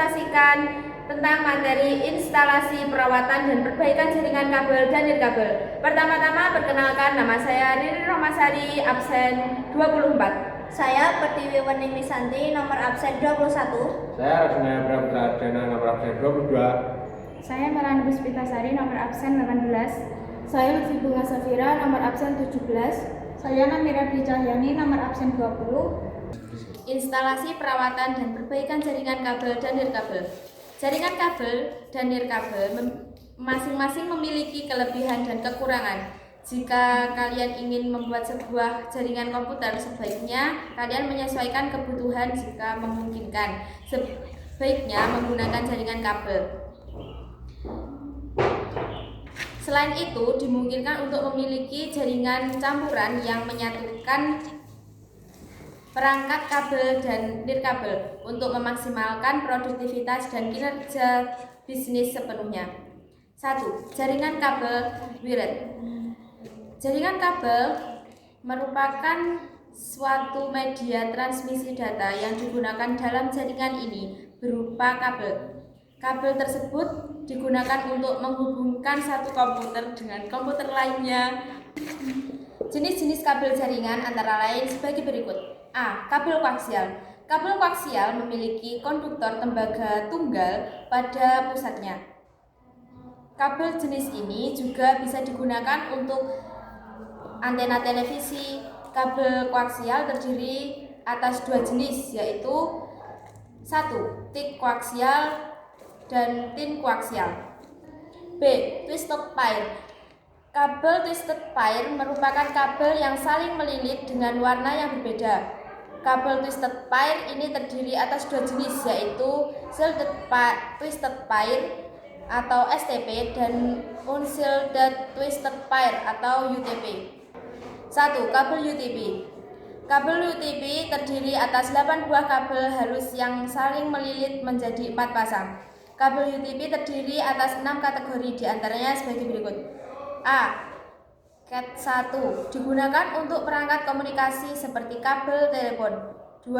menginformasikan tentang materi instalasi perawatan dan perbaikan jaringan kabel dan nirkabel. Pertama-tama perkenalkan, nama saya Riri Romasari, absen 24. Saya Pertiwi Wening Nisanti, nomor absen 21. Saya Rasuna Pramita Ardana, nomor absen 22. Saya Meran Puspitasari, nomor absen 18. Saya Lutfi Bunga Safira, nomor absen 17. Saya Namira Dwi Cahyani, nomor absen 20. Instalasi perawatan dan perbaikan jaringan kabel dan nirkabel. Jaringan kabel dan nirkabel masing-masing memiliki kelebihan dan kekurangan. Jika kalian ingin membuat sebuah jaringan komputer, sebaiknya kalian menyesuaikan kebutuhan jika memungkinkan. Sebaiknya menggunakan jaringan kabel. Selain itu, dimungkinkan untuk memiliki jaringan campuran yang menyatukan perangkat kabel dan nirkabel untuk memaksimalkan produktivitas dan kinerja bisnis sepenuhnya. 1. Jaringan kabel wired. Jaringan kabel merupakan suatu media transmisi data yang digunakan dalam jaringan ini berupa kabel. Kabel tersebut digunakan untuk menghubungkan satu komputer dengan komputer lainnya. Jenis-jenis kabel jaringan antara lain sebagai berikut. A. Kabel koaksial. Kabel koaksial memiliki konduktor tembaga tunggal pada pusatnya. Kabel jenis ini juga bisa digunakan untuk antena televisi. Kabel koaksial terdiri atas dua jenis, yaitu 1. Thick koaksial dan thin koaksial. B. Twisted pair. Kabel twisted pair merupakan kabel yang saling melilit dengan warna yang berbeda. Kabel twisted pair ini terdiri atas dua jenis, yaitu shielded twisted pair atau STP dan unshielded twisted pair atau UTP. 1. Kabel UTP. Kabel UTP terdiri atas 8 buah kabel halus yang saling melilit menjadi 4 pasang. Kabel UTP terdiri atas 6 kategori, diantaranya sebagai berikut. A. Cat 1 digunakan untuk perangkat komunikasi seperti kabel telepon. 2.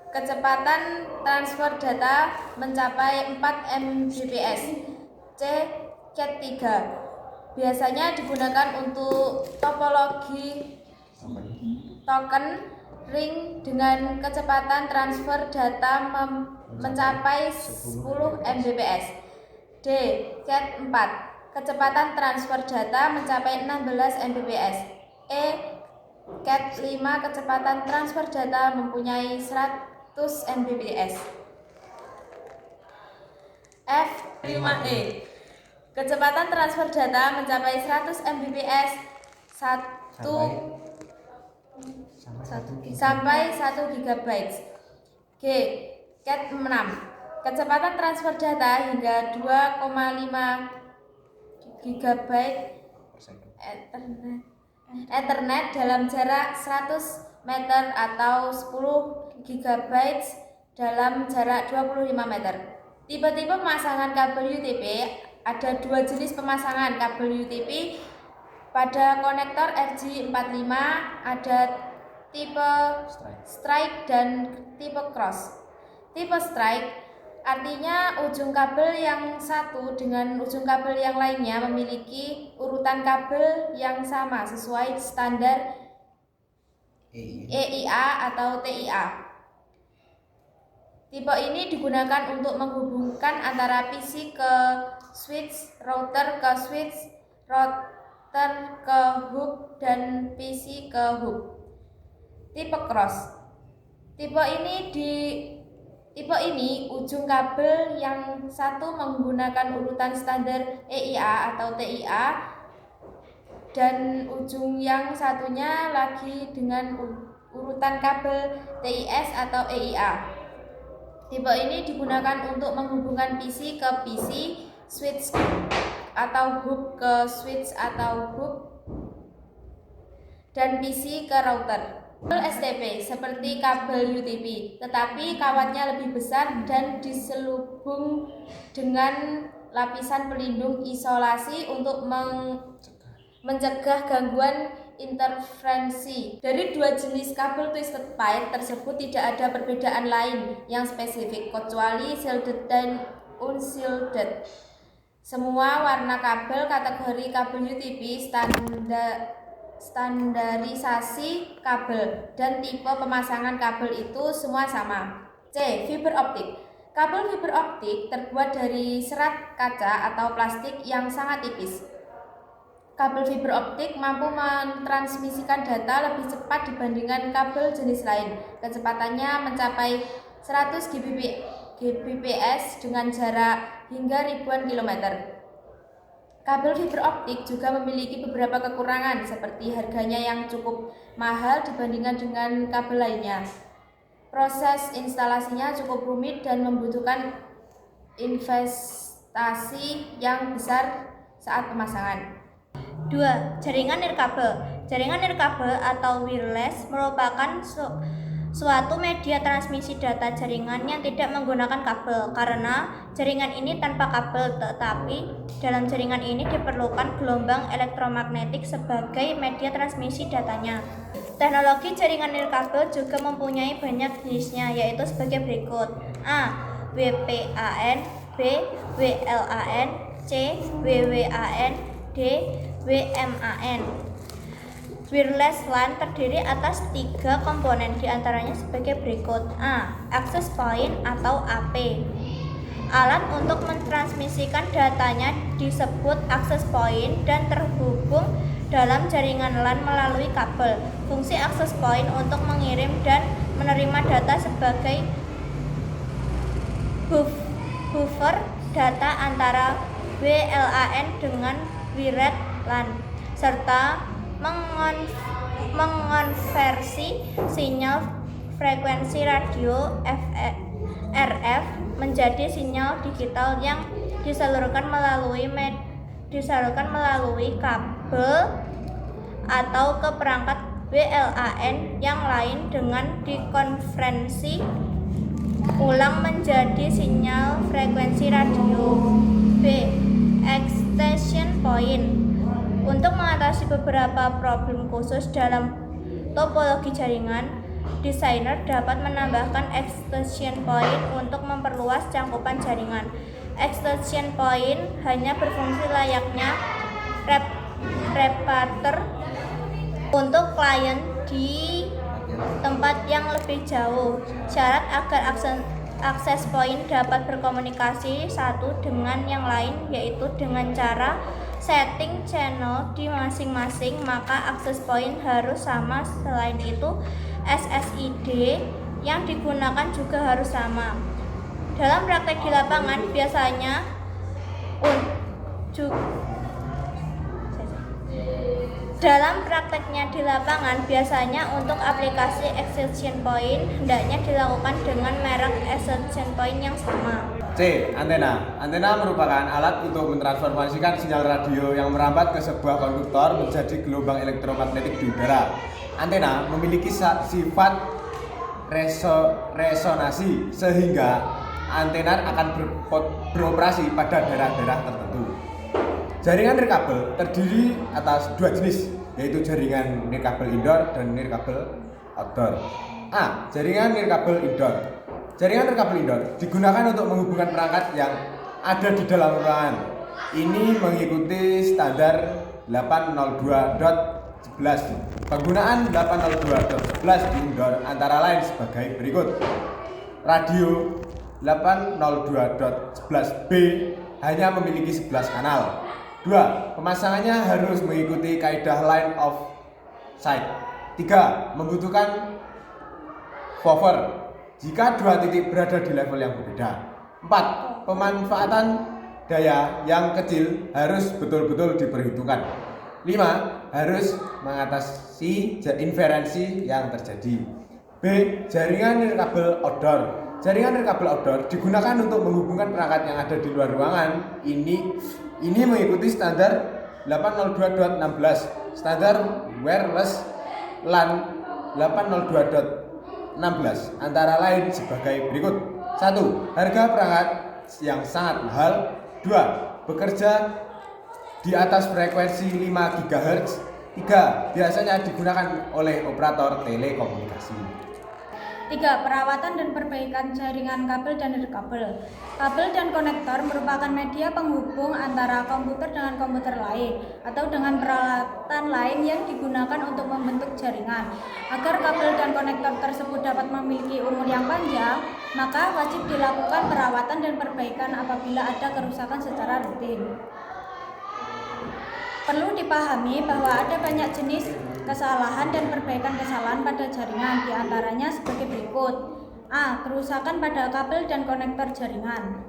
Kecepatan transfer data mencapai 4 Mbps. C. Cat 3 biasanya digunakan untuk topologi token ring dengan kecepatan transfer data mencapai 10 Mbps. D. Cat 4 kecepatan transfer data mencapai 16 Mbps. E. Cat 5 kecepatan transfer data mempunyai 100 Mbps. F. 5E kecepatan transfer data mencapai 100 Mbps 1 sampai 1 GB. G. Cat 6 kecepatan transfer data hingga 2,5 GB Ethernet dalam jarak 100 meter atau 10 GB dalam jarak 25 meter. Tipe-tipe pemasangan kabel UTP. Ada dua jenis pemasangan kabel UTP pada konektor RJ45, ada tipe strike dan tipe cross. Tipe strike artinya ujung kabel yang satu dengan ujung kabel yang lainnya memiliki urutan kabel yang sama sesuai standar EIA atau TIA. Tipe ini digunakan untuk menghubungkan antara PC ke switch, router ke switch, router ke hub, dan PC ke hub. Tipe cross. Tipe ini ujung kabel yang satu menggunakan urutan standar EIA atau TIA dan ujung yang satunya lagi dengan urutan kabel TIS atau EIA. Tipe ini digunakan untuk menghubungkan PC ke PC, switch atau hub ke switch atau hub, dan PC ke router. Kabel STP seperti kabel UTP, tetapi kawatnya lebih besar dan diselubung dengan lapisan pelindung isolasi untuk mencegah gangguan interferensi. Dari dua jenis kabel twisted pair tersebut tidak ada perbedaan lain yang spesifik kecuali shielded dan unshielded. Semua warna kabel kategori kabel UTP standarisasi kabel dan tipe pemasangan kabel itu semua sama. C. Fiber optik. Kabel fiber optik terbuat dari serat kaca atau plastik yang sangat tipis. Kabel fiber optik mampu mentransmisikan data lebih cepat dibandingkan kabel jenis lain. Kecepatannya mencapai 100 Gbps dengan jarak hingga ribuan kilometer. Kabel fiber optik juga memiliki beberapa kekurangan seperti harganya yang cukup mahal dibandingkan dengan kabel lainnya. Proses instalasinya cukup rumit dan membutuhkan investasi yang besar saat pemasangan. 2. Jaringan nirkabel. Jaringan nirkabel atau wireless merupakan suatu media transmisi data jaringan yang tidak menggunakan kabel karena jaringan ini tanpa kabel, tetapi dalam jaringan ini diperlukan gelombang elektromagnetik sebagai media transmisi datanya. Teknologi jaringan nirkabel juga mempunyai banyak jenisnya, yaitu sebagai berikut: A. WPAN, B. WLAN, C. WWAN, D. WMAN. Wireless LAN terdiri atas 3 komponen, diantaranya sebagai berikut: A. Access point atau AP. Alat untuk mentransmisikan datanya disebut access point dan terhubung dalam jaringan LAN melalui kabel. Fungsi access point untuk mengirim dan menerima data sebagai buffer data antara WLAN dengan wired LAN, serta mengonversi sinyal frekuensi radio RF menjadi sinyal digital yang disalurkan melalui kabel atau ke perangkat WLAN yang lain dengan dikonversi ulang menjadi sinyal frekuensi radio. B. Extension point. Untuk mengatasi beberapa problem khusus dalam topologi jaringan, desainer dapat menambahkan extension point untuk memperluas cakupan jaringan. Extension point hanya berfungsi layaknya repeater untuk klien di tempat yang lebih jauh. Syarat agar akses point dapat berkomunikasi satu dengan yang lain yaitu dengan cara setting channel di masing-masing, maka akses point harus sama. Selain itu, SSID yang digunakan juga harus sama. Dalam praktek di lapangan biasanya untuk aplikasi extension point hendaknya dilakukan dengan merek extension point yang sama. C. Antena. Antena merupakan alat untuk mentransformasikan sinyal radio yang merambat ke sebuah konduktor menjadi gelombang elektromagnetik di udara. Antena memiliki sifat resonansi sehingga antena akan beroperasi pada daerah-daerah tertentu. Jaringan nirkabel terdiri atas 2 jenis, yaitu jaringan nirkabel indoor dan nirkabel outdoor. A. Jaringan nirkabel indoor. Jaringan nirkabel indoor digunakan untuk menghubungkan perangkat yang ada di dalam ruangan. Ini mengikuti standar 802.11. Penggunaan 802.11 di indoor antara lain sebagai berikut: radio 802.11b hanya memiliki 11 kanal. 2. Pemasangannya harus mengikuti kaidah line of sight. 3. Membutuhkan buffer jika 2 titik berada di level yang berbeda. 4. Pemanfaatan daya yang kecil harus betul-betul diperhitungkan. 5. Harus mengatasi inferensi yang terjadi. B. Jaringan nirkabel outdoor. Jaringan nirkabel outdoor digunakan untuk menghubungkan perangkat yang ada di luar ruangan. Ini mengikuti standar 802.16, standar wireless LAN 802.16 antara lain sebagai berikut: 1. Harga perangkat yang sangat mahal. 2. Bekerja di atas frekuensi 5 GHz. 3. Biasanya digunakan oleh operator telekomunikasi. 3. Perawatan dan perbaikan jaringan kabel dan nirkabel. Kabel dan konektor merupakan media penghubung antara komputer dengan komputer lain atau dengan peralatan lain yang digunakan untuk membentuk jaringan. Agar kabel dan konektor tersebut dapat memiliki umur yang panjang, maka wajib dilakukan perawatan dan perbaikan apabila ada kerusakan secara rutin. Perlu dipahami bahwa ada banyak jenis kesalahan dan perbaikan kesalahan pada jaringan, diantaranya sebagai berikut. A. Kerusakan pada kabel dan konektor jaringan.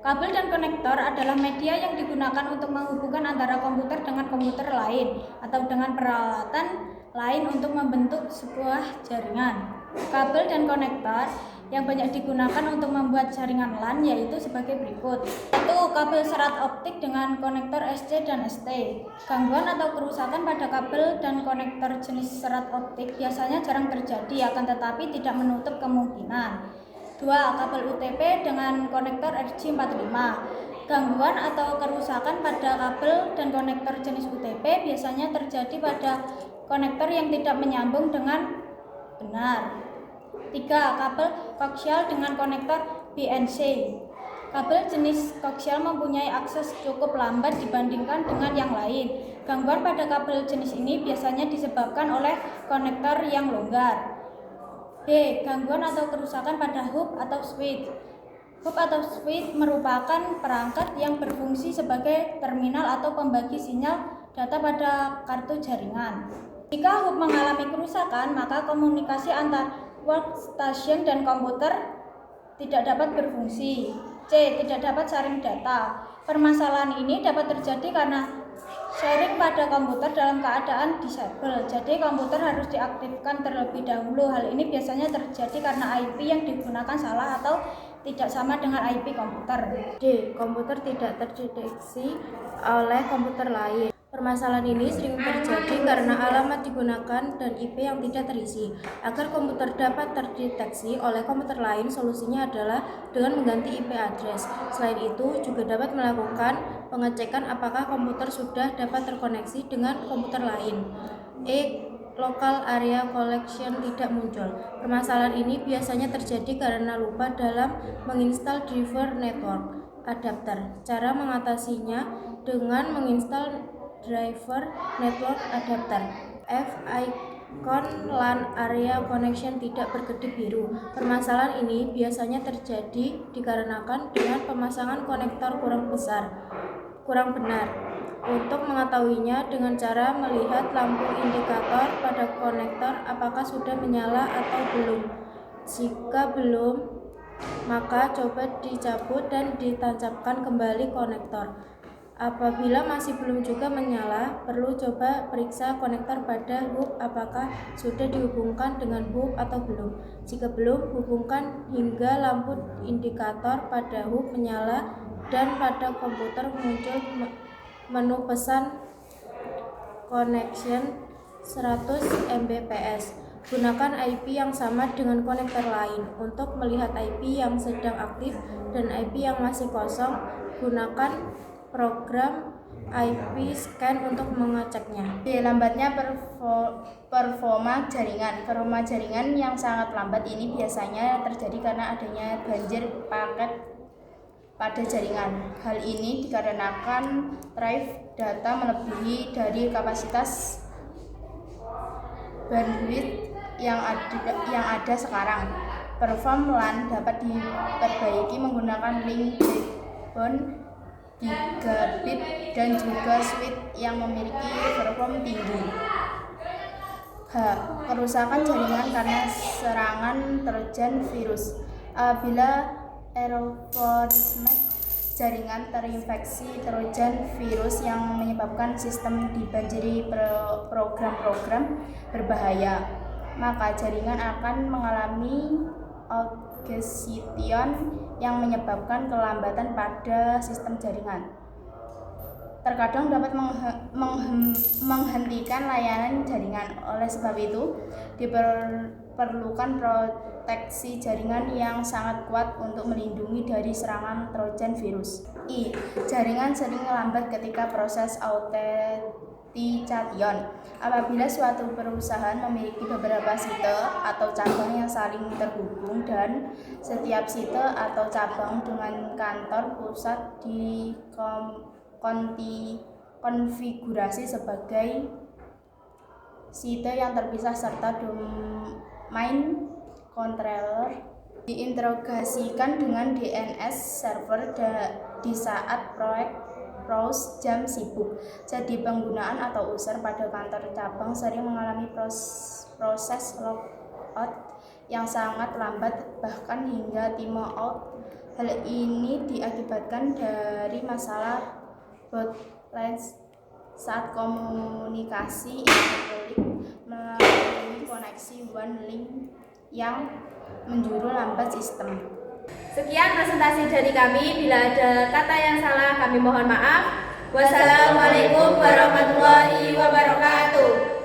Kabel dan konektor adalah media yang digunakan untuk menghubungkan antara komputer dengan komputer lain atau dengan peralatan lain untuk membentuk sebuah jaringan. Kabel dan konektor yang banyak digunakan untuk membuat jaringan LAN yaitu sebagai berikut. 1. Kabel serat optik dengan konektor SC dan ST. Gangguan atau kerusakan pada kabel dan konektor jenis serat optik biasanya jarang terjadi, akan tetapi tidak menutup kemungkinan. 2. Kabel UTP dengan konektor RJ45. Gangguan atau kerusakan pada kabel dan konektor jenis UTP biasanya terjadi pada konektor yang tidak menyambung dengan benar. 3. Kabel koaksial dengan konektor BNC. Kabel jenis koaksial mempunyai akses cukup lambat dibandingkan dengan yang lain. Gangguan pada kabel jenis ini biasanya disebabkan oleh konektor yang longgar. B. Gangguan atau kerusakan pada hub atau switch. Hub atau switch merupakan perangkat yang berfungsi sebagai terminal atau pembagi sinyal data pada kartu jaringan. Jika hub mengalami kerusakan, maka komunikasi antar workstation dan komputer tidak dapat berfungsi. C. Tidak dapat sharing data. Permasalahan ini dapat terjadi karena sharing pada komputer dalam keadaan disable. Jadi komputer harus diaktifkan terlebih dahulu. Hal ini biasanya terjadi karena IP yang digunakan salah atau tidak sama dengan IP komputer. D. Komputer tidak terdeteksi oleh komputer lain. Permasalahan ini sering terjadi karena alamat digunakan dan IP yang tidak terisi. Agar komputer dapat terdeteksi oleh komputer lain, solusinya adalah dengan mengganti IP address. Selain itu, juga dapat melakukan pengecekan apakah komputer sudah dapat terkoneksi dengan komputer lain. E. Local area collection tidak muncul. Permasalahan ini biasanya terjadi karena lupa dalam menginstal driver network adapter. Cara mengatasinya dengan menginstal driver network adapter. F. Icon LAN area connection tidak berkedip biru. Permasalahan ini biasanya terjadi dikarenakan dengan pemasangan konektor kurang benar. Untuk mengetahuinya dengan cara melihat lampu indikator pada konektor apakah sudah menyala atau belum. Jika belum, maka coba dicabut dan ditancapkan kembali konektor. Apabila masih belum juga menyala, perlu coba periksa konektor pada hub apakah sudah dihubungkan dengan hub atau belum. Jika belum, hubungkan hingga lampu indikator pada hub menyala dan pada komputer muncul menu pesan connection 100 Mbps. Gunakan IP yang sama dengan konektor lain. Untuk melihat IP yang sedang aktif dan IP yang masih kosong, gunakan program IP scan untuk mengeceknya. D. Lambatnya performa jaringan. Performa jaringan yang sangat lambat ini biasanya terjadi karena adanya banjir paket pada jaringan. Hal ini dikarenakan drive data melebihi dari kapasitas bandwidth yang ada sekarang. Perform LAN dapat diperbaiki menggunakan link backbone gigabit dan juga switch yang memiliki perform tinggi. H. Kerusakan jaringan karena serangan trojan virus. Apabila enforcement jaringan terinfeksi trojan virus yang menyebabkan sistem dibanjiri program-program berbahaya, maka jaringan akan mengalami outgestion yang menyebabkan kelambatan pada sistem jaringan. Terkadang dapat menghentikan layanan jaringan. Oleh sebab itu, diperlukan proteksi jaringan yang sangat kuat untuk melindungi dari serangan trojan virus. I. Jaringan sering lambat ketika proses multication. Apabila suatu perusahaan memiliki beberapa site atau cabang yang saling terhubung dan setiap site atau cabang dengan kantor pusat konfigurasi sebagai site yang terpisah serta domain controller diintegrasikan dengan DNS server di saat proyek browse jam sibuk. Jadi penggunaan atau user pada kantor cabang sering mengalami proses logout yang sangat lambat bahkan hingga timeout. Hal ini diakibatkan dari masalah bottlenecks saat komunikasi interlink melalui koneksi one link yang menjuru lambat sistem. Sekian presentasi dari kami. Bila ada kata yang salah, kami mohon maaf. Wassalamualaikum warahmatullahi wabarakatuh.